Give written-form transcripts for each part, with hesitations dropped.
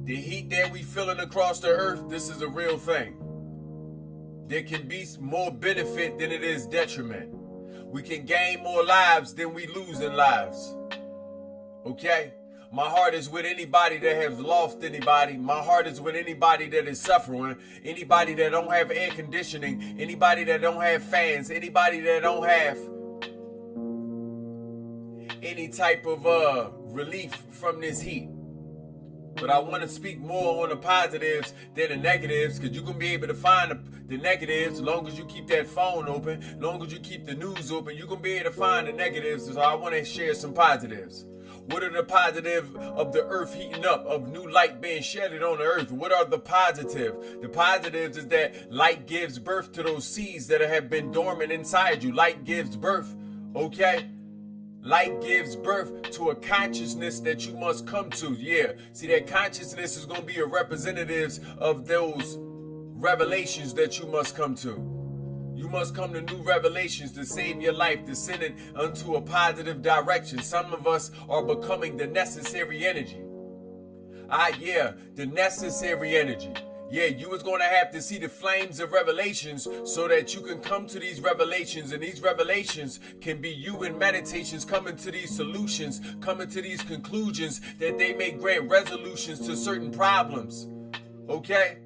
The heat that we feeling across the earth, this is a real thing. There can be more benefit than it is detriment. We can gain more lives than we lose in lives. Okay? My heart is with anybody that has lost anybody. My heart is with anybody that is suffering. Anybody that don't have air conditioning. Anybody that don't have fans. Anybody that don't have any type of relief from this heat. But I want to speak more on the positives than the negatives, because you're going to be able to find the negatives as long as you keep that phone open, as long as you keep the news open, you're going to be able to find the negatives. So I want to share some positives. What are the positives of the earth heating up, of new light being shedded on the earth? What are the positives? The positives is that light gives birth to those seeds that have been dormant inside you. Light gives birth, okay? Light gives birth to a consciousness that you must come to. Yeah. See, that consciousness is going to be a representative of those revelations that you must come to. You must come to new revelations to save your life, to send it unto a positive direction. Some of us are becoming the necessary energy. The necessary energy. Yeah, you was going to have to see the flames of revelations so that you can come to these revelations, and these revelations can be you in meditations coming to these solutions, coming to these conclusions that they may grant resolutions to certain problems, okay?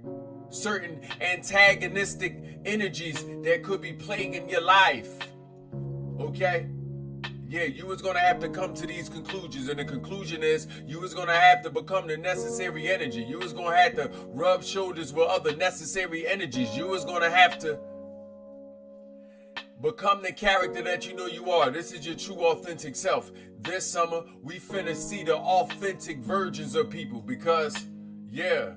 Certain antagonistic energies that could be plaguing your life, okay? Yeah, you was going to have to come to these conclusions, and the conclusion is you was going to have to become the necessary energy. You was going to have to rub shoulders with other necessary energies. You was going to have to become the character that you know you are. This is your true authentic self. This summer, we finna see the authentic versions of people because, yeah,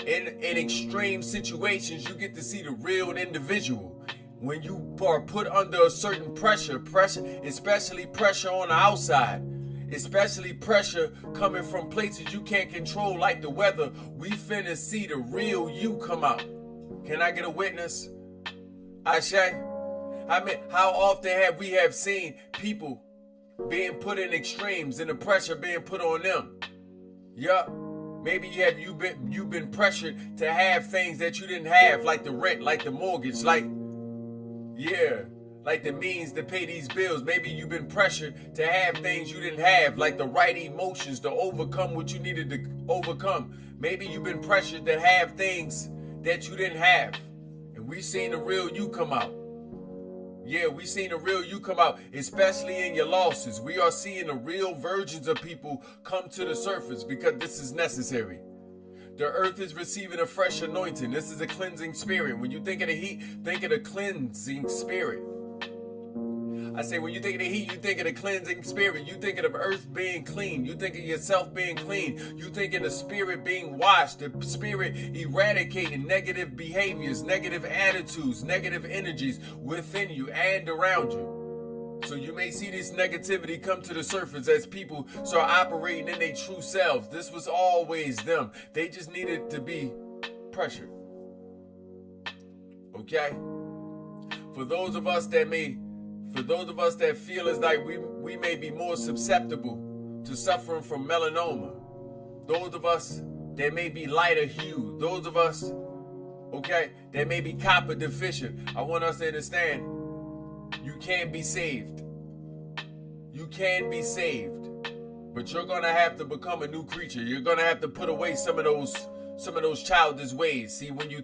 in extreme situations, you get to see the real individual. When you are put under a certain pressure, especially pressure on the outside, especially pressure coming from places you can't control like the weather, we finna see the real you come out. Can I get a witness? Ashe? I mean, how often have we seen people being put in extremes and the pressure being put on them? Yup. Maybe you've been pressured to have things that you didn't have, like the rent, like the mortgage, like the means to pay these bills. Maybe you've been pressured to have things you didn't have, like the right emotions to overcome what you needed to overcome. Maybe you've been pressured to have things that you didn't have. And we've seen the real you come out. Yeah, we've seen the real you come out, especially in your losses. We are seeing the real versions of people come to the surface because this is necessary. The earth is receiving a fresh anointing. This is a cleansing spirit. When you think of the heat, think of the cleansing spirit. I say, when you think of the heat, you think of the cleansing spirit. You think of the earth being clean. You think of yourself being clean. You think of the spirit being washed. The spirit eradicating negative behaviors, negative attitudes, negative energies within you and around you. So you may see this negativity come to the surface as people start operating in their true selves. This was always them. They just needed to be pressured. Okay? For those of us that feel as like we may be more susceptible to suffering from melanoma, those of us that may be lighter hued, those of us, okay, that may be copper deficient, I want us to understand, you can be saved. You can be saved. But you're going to have to become a new creature. You're going to have to put away some of those childish ways. See, when you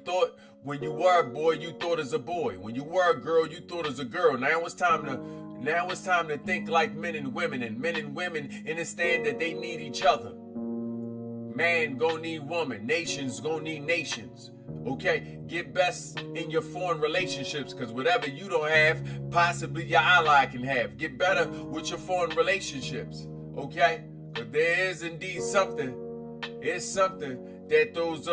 were a boy, you thought as a boy. When you were a girl, you thought as a girl. Now it's time to think like men and women understand that they need each other. Man gonna need woman. Nations gonna need nations. Okay, get best in your foreign relationships, because whatever you don't have, possibly your ally can have. Get better with your foreign relationships, okay? Because there is indeed something that those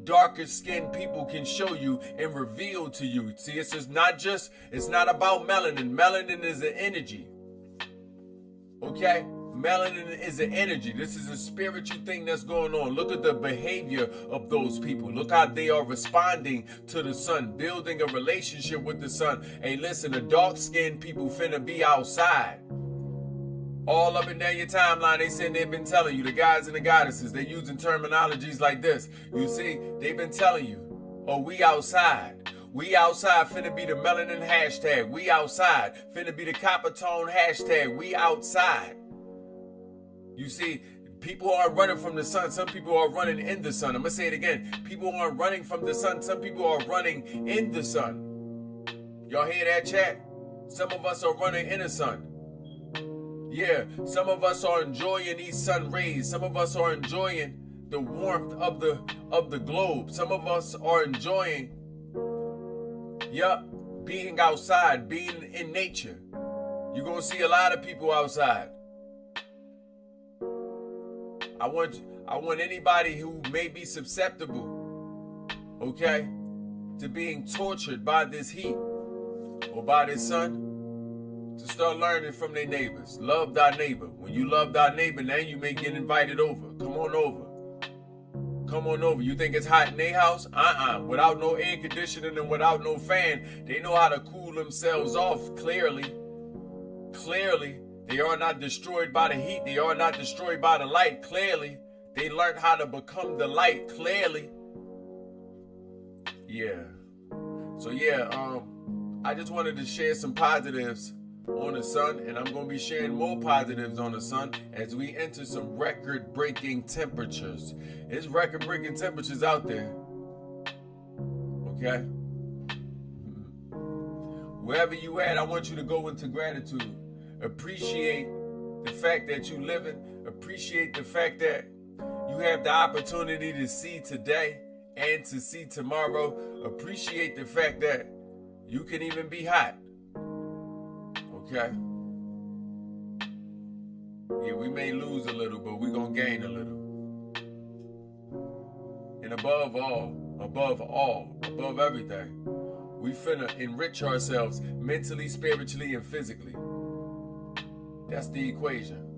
darker skinned people can show you and reveal to you. See, it's not about melanin. Melanin is an energy, okay? Melanin is an energy. This is a spiritual thing that's going on. Look at the behavior of those people. Look how they are responding to the sun, building a relationship with the sun. Hey, listen, the dark-skinned people finna be outside. All up and down your timeline, they said they've been telling you, the guys and the goddesses, they're using terminologies like this. You see, they've been telling you, oh, we outside. We outside finna be the melanin hashtag. We outside finna be the copper tone hashtag. We outside. You see, people aren't running from the sun. Some people are running in the sun. I'm going to say it again. People aren't running from the sun. Some people are running in the sun. Y'all hear that, chat? Some of us are running in the sun. Yeah, some of us are enjoying these sun rays. Some of us are enjoying the warmth of the globe. Some of us are enjoying, being outside, being in nature. You're going to see a lot of people outside. I want anybody who may be susceptible, okay, to being tortured by this heat or by this sun, to start learning from their neighbors. Love thy neighbor. When you love thy neighbor, now you may get invited over. Come on over. Come on over. You think it's hot in their house? Without no air conditioning and without no fan, they know how to cool themselves off clearly. Clearly, they are not destroyed by the heat. They are not destroyed by the light. Clearly, they learned how to become the light. Clearly. Yeah. So yeah, I just wanted to share some positives on the sun, and I'm going to be sharing more positives on the sun as we enter some record-breaking temperatures. It's record-breaking temperatures out there. Okay? Wherever you at, I want you to go into gratitude. Appreciate the fact that you living. Appreciate the fact that you have the opportunity to see today and to see tomorrow. Appreciate the fact that you can even be hot. Okay? Yeah, we may lose a little, but we're going to gain a little. And above everything, we finna enrich ourselves mentally, spiritually, and physically. That's the equation.